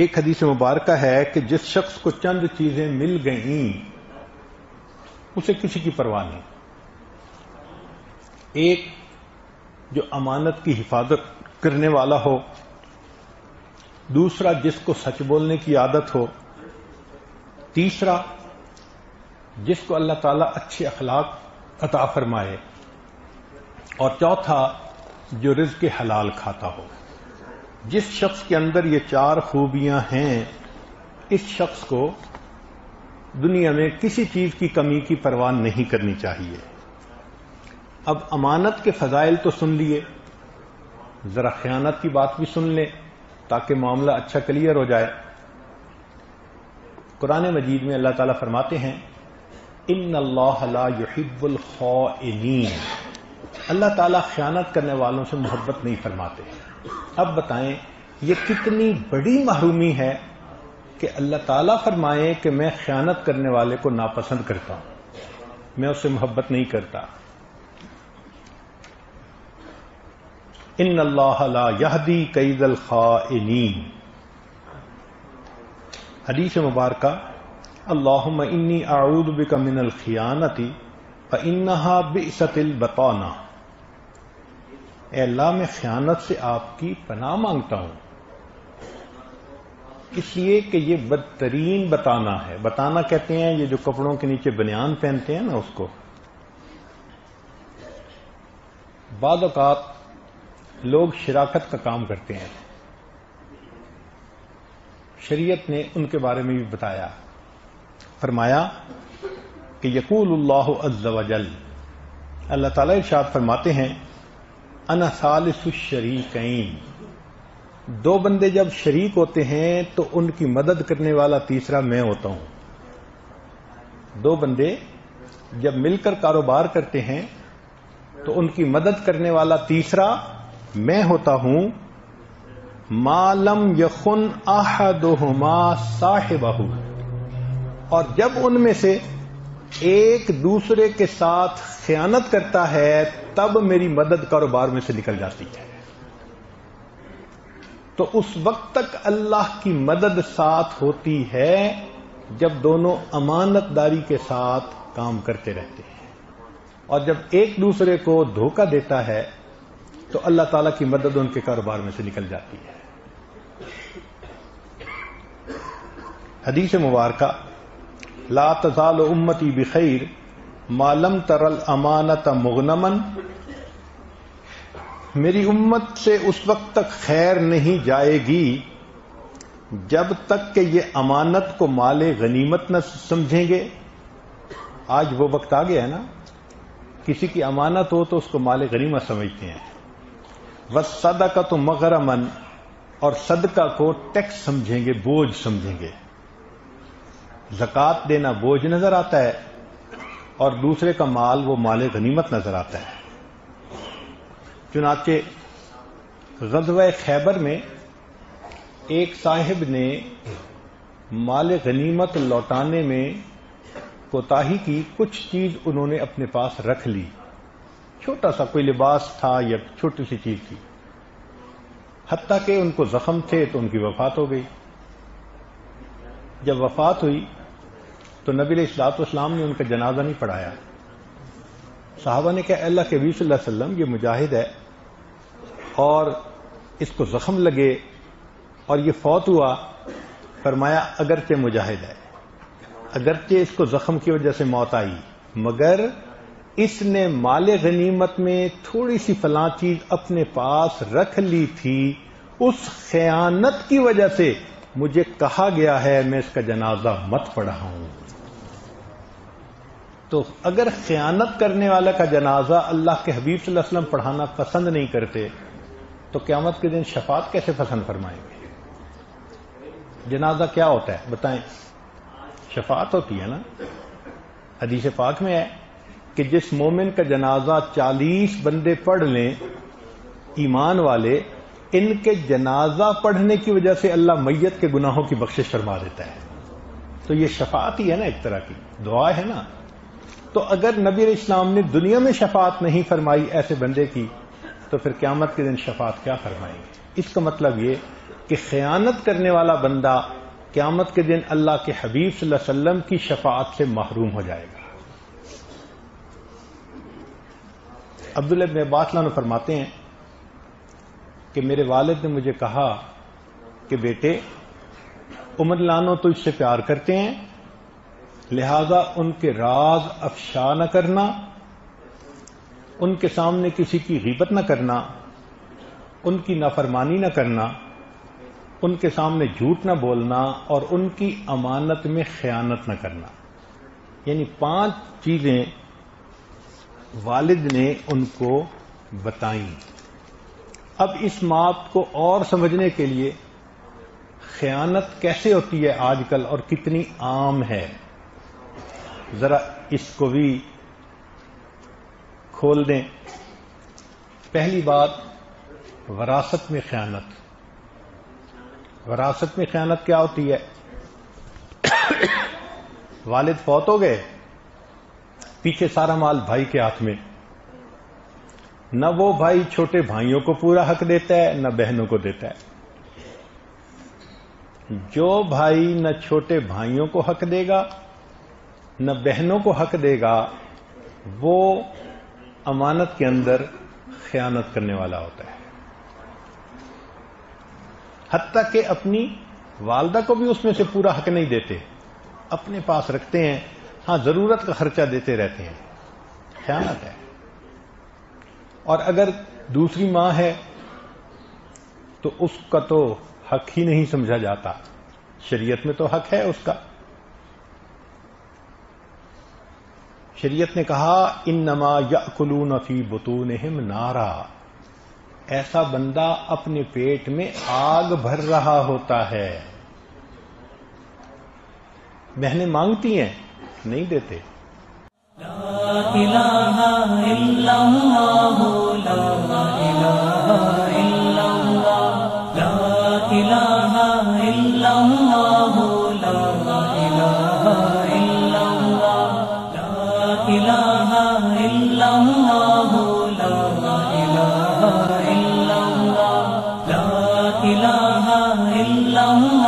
ایک حدیث مبارکہ ہے کہ جس شخص کو چند چیزیں مل گئیں اسے کسی کی پرواہ نہیں. ایک جو امانت کی حفاظت کرنے والا ہو، دوسرا جس کو سچ بولنے کی عادت ہو، تیسرا جس کو اللہ تعالیٰ اچھے اخلاق عطا فرمائے، اور چوتھا جو رزق حلال کھاتا ہو. جس شخص کے اندر یہ چار خوبیاں ہیں اس شخص کو دنیا میں کسی چیز کی کمی کی پرواہ نہیں کرنی چاہیے. اب امانت کے فضائل تو سن لیے، ذرا خیانت کی بات بھی سن لیں تاکہ معاملہ اچھا کلیئر ہو جائے. قرآن مجید میں اللہ تعالیٰ فرماتے ہیں ان اللہ لا يحب الخائنین، اللہ تعالیٰ خیانت کرنے والوں سے محبت نہیں فرماتے. اب بتائیں یہ کتنی بڑی محرومی ہے کہ اللہ تعالیٰ فرمائے کہ میں خیانت کرنے والے کو ناپسند کرتا ہوں، میں اس سے محبت نہیں کرتا. ان اللہ لا یہدی کید الخائنین. حدیث مبارکہ اللہم انی اعوذ بک من الخیانۃ فانہا بئست البطانہ. اے اللہ میں خیانت سے آپ کی پناہ مانگتا ہوں، اس لیے کہ یہ بدترین بتانا ہے. بتانا کہتے ہیں یہ جو کپڑوں کے نیچے بنیان پہنتے ہیں نا اس کو. بعض اوقات لوگ شراکت کا کام کرتے ہیں، شریعت نے ان کے بارے میں بھی بتایا، فرمایا کہ یقول اللہ عز وجل، اللہ تعالیٰ ارشاد فرماتے ہیں انا ثالث الشریکین. دو بندے جب شریک ہوتے ہیں تو ان کی مدد کرنے والا تیسرا میں ہوتا ہوں. دو بندے جب مل کر کاروبار کرتے ہیں تو ان کی مدد کرنے والا تیسرا میں ہوتا ہوں. ما لم یخن احدہما صاحبہ، اور جب ان میں سے ایک دوسرے کے ساتھ خیانت کرتا ہے تب میری مدد کاروبار میں سے نکل جاتی ہے. تو اس وقت تک اللہ کی مدد ساتھ ہوتی ہے جب دونوں امانت داری کے ساتھ کام کرتے رہتے ہیں، اور جب ایک دوسرے کو دھوکہ دیتا ہے تو اللہ تعالیٰ کی مدد ان کے کاروبار میں سے نکل جاتی ہے. حدیث مبارکہ لا تزال امتی بخیر ما لم تر الامانۃ مغنما، میری امت سے اس وقت تک خیر نہیں جائے گی جب تک کہ یہ امانت کو مال غنیمت نہ سمجھیں گے. آج وہ وقت آ گیا ہے نا، کسی کی امانت ہو تو اس کو مال غنیمت سمجھتے ہیں. والصدقۃ مغرما، اور صدقہ کو ٹیکس سمجھیں گے، بوجھ سمجھیں گے. زکوٰۃ دینا بوجھ نظر آتا ہے اور دوسرے کا مال وہ مال غنیمت نظر آتا ہے. چنانچہ غزوہ خیبر میں ایک صاحب نے مال غنیمت لوٹانے میں کوتاہی کی، کچھ چیز انہوں نے اپنے پاس رکھ لی، چھوٹا سا کوئی لباس تھا یا چھوٹی سی چیز تھی، حتیٰ کہ ان کو زخم تھے تو ان کی وفات ہو گئی. جب وفات ہوئی تو نبی علیہ الصلوۃ والسلام نے ان کا جنازہ نہیں پڑھایا. صحابہ نے کہا اے اللہ کے نبی صلی اللہ علیہ وسلم یہ مجاہد ہے اور اس کو زخم لگے اور یہ فوت ہوا. فرمایا اگرچہ مجاہد ہے، اگرچہ اس کو زخم کی وجہ سے موت آئی، مگر اس نے مال غنیمت میں تھوڑی سی فلاں چیز اپنے پاس رکھ لی تھی، اس خیانت کی وجہ سے مجھے کہا گیا ہے میں اس کا جنازہ مت پڑھاؤں. تو اگر خیانت کرنے والا کا جنازہ اللہ کے حبیب صلی اللہ علیہ وسلم پڑھانا پسند نہیں کرتے تو قیامت کے دن شفاعت کیسے پسند فرمائیں گے؟ جنازہ کیا ہوتا ہے بتائیں؟ شفاعت ہوتی ہے نا. حدیث پاک میں ہے کہ جس مومن کا جنازہ 40 بندے پڑھ لیں ایمان والے، ان کے جنازہ پڑھنے کی وجہ سے اللہ میت کے گناہوں کی بخشش فرما دیتا ہے. تو یہ شفاعت ہی ہے نا، ایک طرح کی دعا ہے نا. تو اگر نبی علیہ السلام نے دنیا میں شفاعت نہیں فرمائی ایسے بندے کی تو پھر قیامت کے دن شفاعت کیا فرمائیں گے؟ اس کا مطلب یہ کہ خیانت کرنے والا بندہ قیامت کے دن اللہ کے حبیب صلی اللہ علیہ وسلم کی شفاعت سے محروم ہو جائے گا۔ عبداللہ بن عباس عنہ فرماتے ہیں کہ میرے والد نے مجھے کہا کہ بیٹے عمر لانو تو اس سے پیار کرتے ہیں، لہذا ان کے راز افشا نہ کرنا، ان کے سامنے کسی کی غیبت نہ کرنا، ان کی نافرمانی نہ کرنا، ان کے سامنے جھوٹ نہ بولنا، اور ان کی امانت میں خیانت نہ کرنا۔ یعنی 5 چیزیں والد نے ان کو بتائیں۔ اب اس بات کو اور سمجھنے کے لیے خیانت کیسے ہوتی ہے آج کل اور کتنی عام ہے، ذرا اس کو بھی کھول دیں۔ پہلی بات، وراثت میں خیانت۔ وراثت میں خیانت کیا ہوتی ہے؟ والد فوت ہو گئے، پیچھے سارا مال بھائی کے ہاتھ میں، نہ وہ بھائی چھوٹے بھائیوں کو پورا حق دیتا ہے نہ بہنوں کو دیتا ہے۔ جو بھائی نہ چھوٹے بھائیوں کو حق دے گا نہ بہنوں کو حق دے گا، وہ امانت کے اندر خیانت کرنے والا ہوتا ہے۔ حتیٰ کہ اپنی والدہ کو بھی اس میں سے پورا حق نہیں دیتے، اپنے پاس رکھتے ہیں، ہاں ضرورت کا خرچہ دیتے رہتے ہیں، خیانت ہے۔ اور اگر دوسری ماں ہے تو اس کا تو حق ہی نہیں سمجھا جاتا، شریعت میں تو حق ہے اس کا۔ شریعت نے کہا انما یأکلون فی بطونہم نارا، ایسا بندہ اپنے پیٹ میں آگ بھر رہا ہوتا ہے۔ بہنیں مانگتی ہیں، نہیں دیتے۔ لا الہ الا اللہ، لا الہ الا اللہ، لا الہ الا اللہ، لا الہ الا اللہ، لا الہ الا اللہ، لا الہ الا اللہ، لا الہ الا اللہ۔